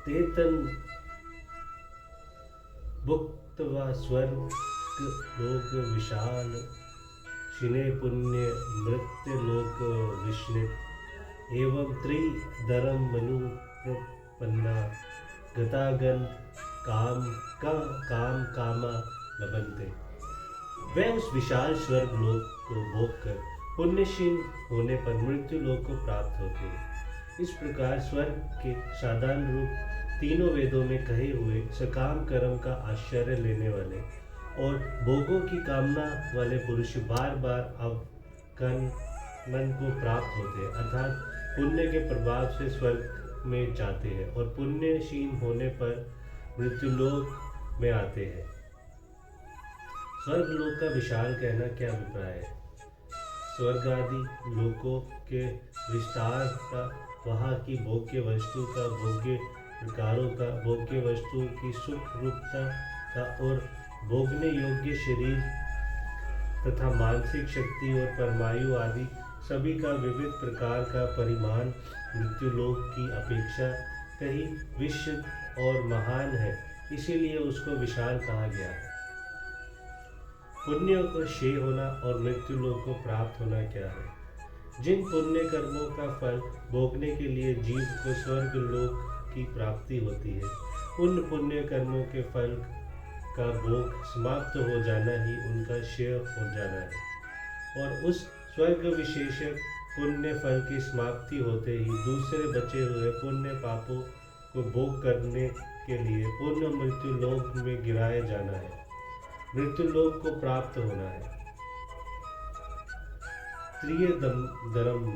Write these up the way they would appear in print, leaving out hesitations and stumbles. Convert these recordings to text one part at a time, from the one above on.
तेतन भुक्त्वा स्वर्ग लोक विशाल शिने पुण्य मृत्य लोक विष्णित एवं त्रिधरम मनु प्रपन्ना गतागन काम कामा लबंते। वह उस विशाल स्वर्ग लोक को भोग कर पुण्यशील होने पर मृत्यु लोक को प्राप्त होते हैं। इस प्रकार स्वर्ग के साधारण रूप तीनों वेदों में कहे हुए सकाम कर्म का आश्चर्य लेने वाले और भोगों की कामना वाले पुरुष बार बार अवकन मन को प्राप्त होते हैं, अर्थात पुण्य के प्रभाव से स्वर्ग में जाते हैं और पुण्यशील होने पर मृत्युलोक में आते हैं। स्वर्ग लोक का विशाल कहना क्या अभिप्राय है? स्वर्ग आदि लोकों के विस्तार का, वहाँ की भोग्य वस्तु का, भोग्य प्रकारों का, भोग्य वस्तुओं की सुख रूपता का और भोगने योग्य शरीर तथा मानसिक शक्ति और परमायु आदि सभी का विविध प्रकार का परिमाण मृत्युलोक की अपेक्षा कहीं विश्व और महान है, इसीलिए उसको विशाल कहा गया है। पुण्यों को क्षय होना और मृत्युलोक को प्राप्त होना क्या है? जिन पुण्य कर्मों का फल भोगने के लिए जीव को स्वर्ग लोक की प्राप्ति होती है, उन पुण्य कर्मों के फल का भोग समाप्त हो जाना ही उनका क्षय हो जाना है और उस स्वर्ग विशेषक पुण्य फल की समाप्ति होते ही दूसरे बचे हुए पुण्य पापों को भोग करने के लिए पुण्य मृत्यु लोक में गिराया जाना है, मृत्यु लोक को प्राप्त होना है। त्रियधर्म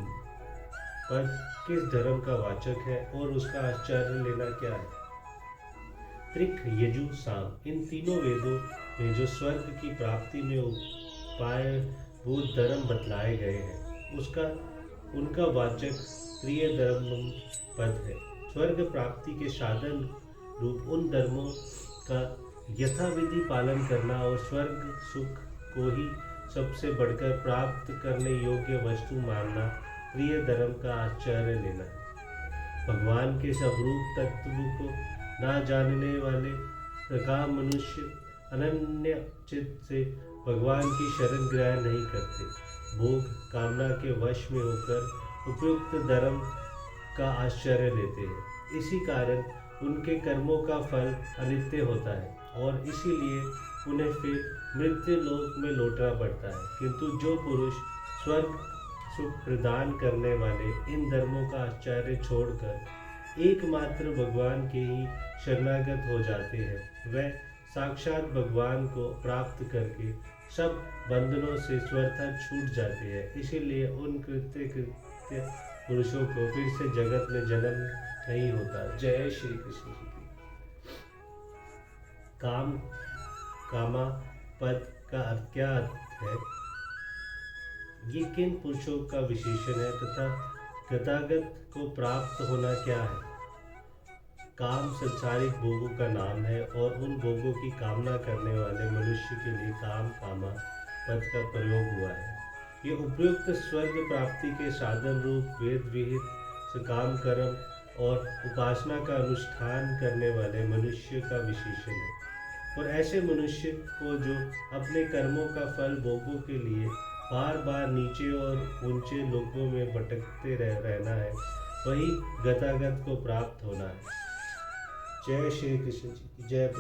पद किस धर्म का वाचक है और उसका आश्चर्य लेना क्या है? त्रिक, यजु, साम इन तीनों वेदों में जो स्वर्ग की प्राप्ति में उपाय भूत धर्म बतलाए गए हैं, उनका वाचक त्रियधर्म पद है। स्वर्ग प्राप्ति के साधन रूप उन धर्मों का यथाविधि पालन करना और स्वर्ग सुख को ही सबसे बढ़कर प्राप्त करने योग्य वस्तु मानना प्रिय धर्म का आश्चर्य लेना है। भगवान के स्वरूप तत्व को ना जानने वाले प्रकार मनुष्य अनन्य चित्त से भगवान की शरण ग्रहण नहीं करते, भोग कामना के वश में होकर उपयुक्त धर्म का आश्चर्य लेते हैं। इसी कारण उनके कर्मों का फल अनित्य होता है और इसीलिए उन्हें फिर मृत्यु लोक में लौटना पड़ता है। किंतु जो पुरुष स्वर्ग सुख प्रदान करने वाले इन धर्मों का आश्चर्य छोड़कर एकमात्र भगवान के ही शरणागत हो जाते हैं, वह साक्षात भगवान को प्राप्त करके सब बंधनों से स्वतः छूट जाते हैं। इसीलिए उन कृत्य पुरुषों को फिर से जगत में जन्म नहीं होता। जय श्री कृष्ण जी की। काम कामा पद का अर्थ क्या है? ये किन पुरुषों का विशेषण है तथा गतागत को प्राप्त होना क्या है? काम संसारिक भोगों का नाम है और उन भोगों की कामना करने वाले मनुष्य के लिए काम कामा पद का प्रयोग हुआ है। ये उपयुक्त स्वर्ग प्राप्ति के साधन रूप वेद विहित सकाम कर्म और उपासना का अनुष्ठान करने वाले मनुष्य का विशेषण है। और ऐसे मनुष्य को जो अपने कर्मों का फल भोगों के लिए बार बार नीचे और ऊंचे लोकों में भटकते रहना है, वही गतागत को प्राप्त होना है। जय श्री कृष्ण जी की जय।